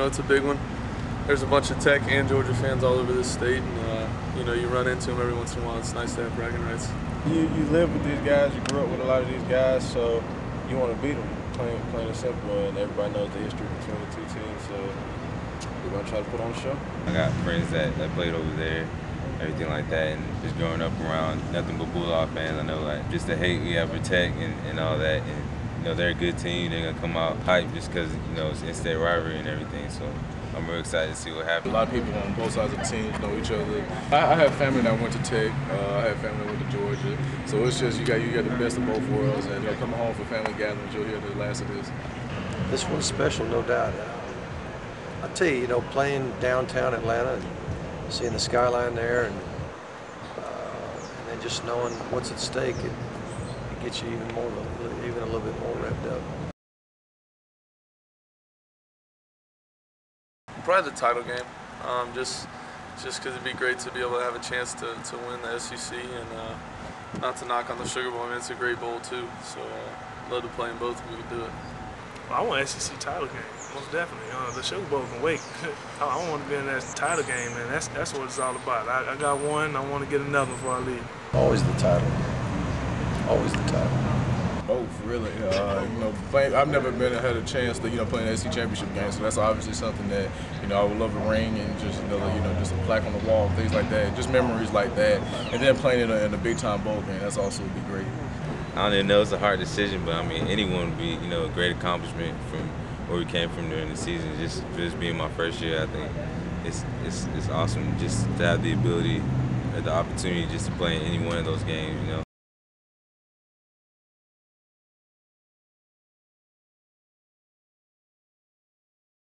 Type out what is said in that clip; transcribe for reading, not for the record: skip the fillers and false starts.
it's a big one. There's a bunch of Tech and Georgia fans all over this state, and you run into them every once in a while. It's nice to have bragging rights. You live with these guys, you grew up with a lot of these guys, so you want to beat them, plain and simple, and everybody knows the history between the two teams, so we're going to try to put on a show. I got friends that played over there, everything like that, and just growing up around nothing but Bulldog fans, I know like just the hate we have for Tech and all that, and they're a good team, they're going to come out hyped just because it's in-state rivalry and everything, so I'm real excited to see what happens. A lot of people on both sides of the teams know each other. I have family that went to Tech. I have family that went to Georgia. So it's just you got the best of both worlds, and coming home for family gatherings, you'll hear the last of this. This one's special, no doubt. I tell you, playing downtown Atlanta and seeing the skyline there, and then just knowing what's at stake, it gets you even a little bit more revved up. Probably the title game, just because it'd be great to be able to have a chance to win the SEC, and not to knock on the Sugar Bowl. I mean, it's a great bowl too, so love to play in both if we can do it. Well, I want SEC title game, most definitely. The Sugar Bowl can wait. I want to be in that title game, and that's what it's all about. I got one, I want to get another before I leave. Always the title. Always the title. Both, really. I've never had a chance to play in the SEC championship game, so that's obviously something that I would love to ring, and just just a plaque on the wall, things like that, just memories like that, and then playing in a big time bowl game. That's also would be great. I don't even know, it's a hard decision, but I mean anyone would be a great accomplishment from where we came from during the season. Just for this being my first year, I think it's awesome just to have the ability or the opportunity just to play in any one of those games.